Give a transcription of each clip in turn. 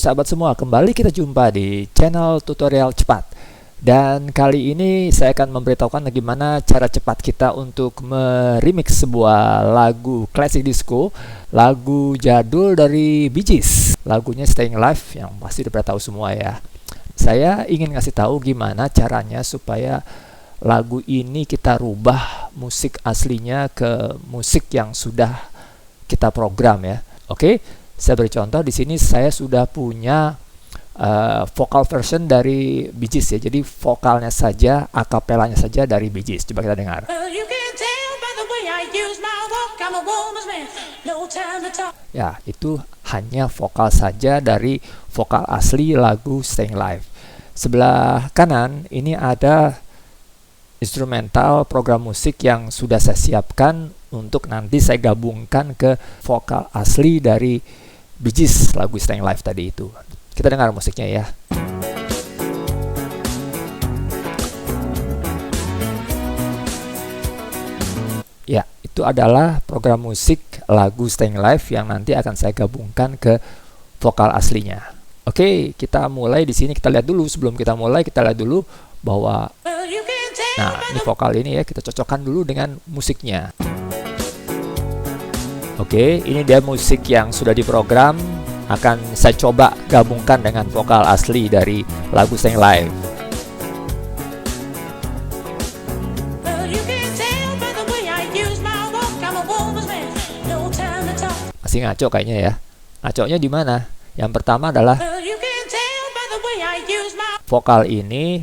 sahabat semua, kembali kita jumpa di channel tutorial cepat. Dan kali ini saya akan memberitahukan bagaimana cara cepat kita untuk meremix sebuah lagu klasik disco, lagu jadul dari Bee Gees, lagunya Staying Alive yang pasti udah tahu semua ya. Saya ingin ngasih tahu gimana caranya supaya lagu ini kita rubah musik aslinya ke musik yang sudah kita program ya. Oke, saya beri contoh di sini. Saya sudah punya vokal version dari Bee Gees ya. Jadi vokalnya saja, akapelanya saja dari Bee Gees. Coba kita dengar. Ya, itu hanya vokal saja dari vokal asli lagu Staying Alive. Sebelah kanan ini ada instrumental program musik yang sudah saya siapkan untuk nanti saya gabungkan ke vokal asli dari Bee Gees lagu Staying Alive tadi itu. Kita dengar musiknya ya. Ya, itu adalah program musik lagu Staying Alive yang nanti akan saya gabungkan ke vokal aslinya. Oke, kita mulai di sini. Kita lihat dulu, sebelum kita mulai kita lihat dulu bahwa ini vokal ini ya, kita cocokkan dulu dengan musiknya. Oke, ini dia musik yang sudah diprogram. Akan saya coba gabungkan dengan vokal asli dari lagu Staying Alive. Masih ngaco kayaknya ya. Ngaconya di mana? Yang pertama adalah vokal ini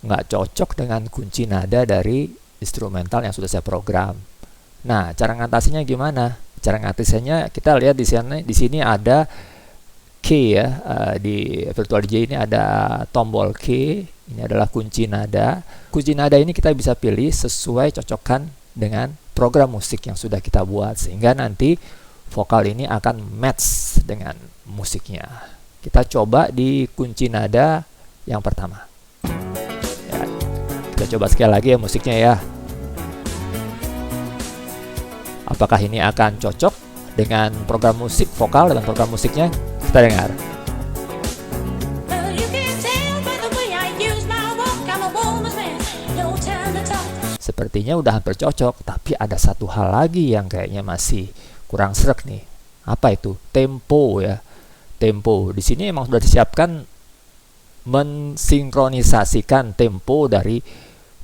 nggak cocok dengan kunci nada dari instrumental yang sudah saya program. Nah, cara ngatasinya gimana? Cara ngatasinya kita lihat di sini ada key ya. Di Virtual DJ ini ada tombol key. Ini adalah kunci nada. Kunci nada ini kita bisa pilih sesuai cocokkan dengan program musik yang sudah kita buat, sehingga nanti vokal ini akan match dengan musiknya. Kita coba di kunci nada yang pertama. Ya, kita coba sekali lagi ya musiknya ya. Apakah ini akan cocok dengan program musik vokal dan program musiknya? Kita dengar. Sepertinya udah hampir cocok, tapi ada satu hal lagi yang kayaknya masih kurang sreg nih. Apa itu? Tempo ya. Tempo. Di sini emang sudah disiapkan mensinkronisasikan tempo dari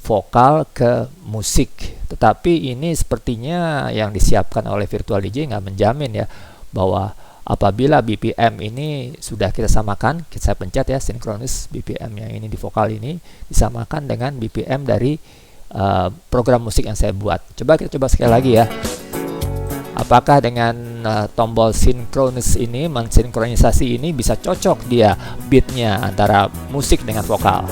vokal ke musik, tetapi ini sepertinya yang disiapkan oleh Virtual DJ nggak menjamin ya bahwa apabila BPM ini sudah kita samakan, saya pencet ya sinkronis BPM yang ini di vokal ini disamakan dengan BPM dari program musik yang saya buat. Kita coba sekali lagi ya. Apakah dengan tombol sinkronis ini, mensinkronisasi ini bisa cocok dia beatnya antara musik dengan vokal?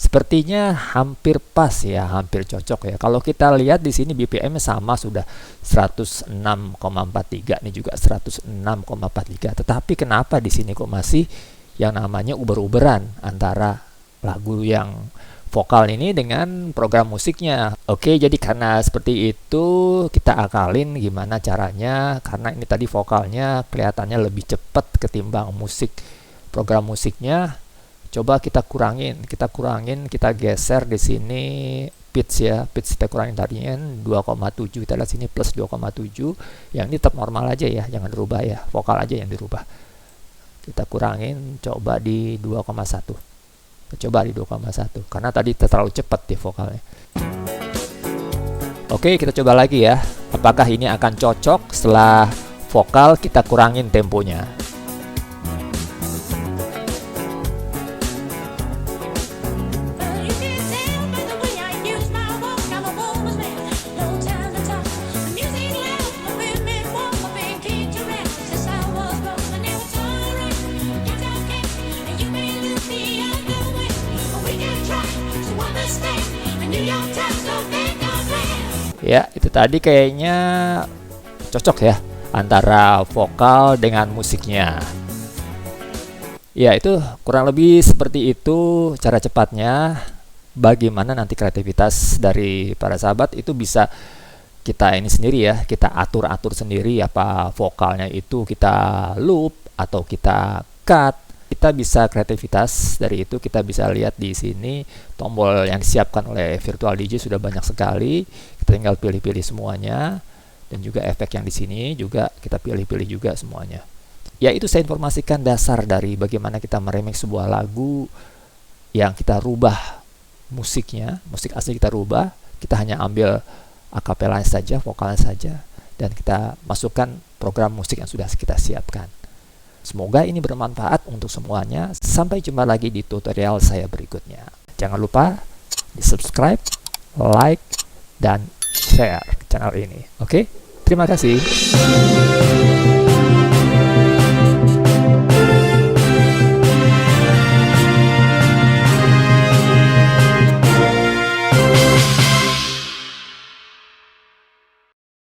Sepertinya hampir pas ya, hampir cocok ya. Kalau kita lihat di sini BPM sama sudah 106,43, ini juga 106,43. Tetapi kenapa di sini kok masih yang namanya uber-uberan antara lagu yang vokal ini dengan program musiknya? Oke, jadi karena seperti itu kita akalin gimana caranya, karena ini tadi vokalnya kelihatannya lebih cepat ketimbang musik program musiknya. Coba kita kurangin, kita geser di sini pitch ya, pitch kita kurangin tadinya 2,7, kita lihat sini plus 2,7, yang ini tetap normal aja ya, jangan dirubah ya, vokal aja yang dirubah. Kita kurangin, coba di 2,1, coba di 2,1, karena tadi terlalu cepat di vokalnya. Oke, kita coba lagi ya, apakah ini akan cocok setelah vokal kita kurangin temponya. Ya, itu tadi kayaknya cocok ya antara vokal dengan musiknya. Ya, itu kurang lebih seperti itu cara cepatnya. bagaimana nanti kreativitas dari para sahabat itu bisa kita ini sendiri ya, kita atur-atur sendiri, apa vokalnya itu kita loop atau kita cut. Kita bisa kreativitas dari itu, kita bisa lihat di sini tombol yang disiapkan oleh Virtual DJ sudah banyak sekali. Kita tinggal pilih-pilih semuanya, dan juga efek yang di sini juga kita pilih-pilih juga semuanya. Ya, itu saya informasikan dasar dari bagaimana kita meremix sebuah lagu yang kita rubah musiknya, musik asli kita rubah, kita hanya ambil akapelanya saja, vokalnya saja, dan kita masukkan program musik yang sudah kita siapkan. Semoga ini bermanfaat untuk semuanya. Sampai jumpa lagi di tutorial saya berikutnya. Jangan lupa di subscribe, like, dan share channel ini. Oke? Terima kasih.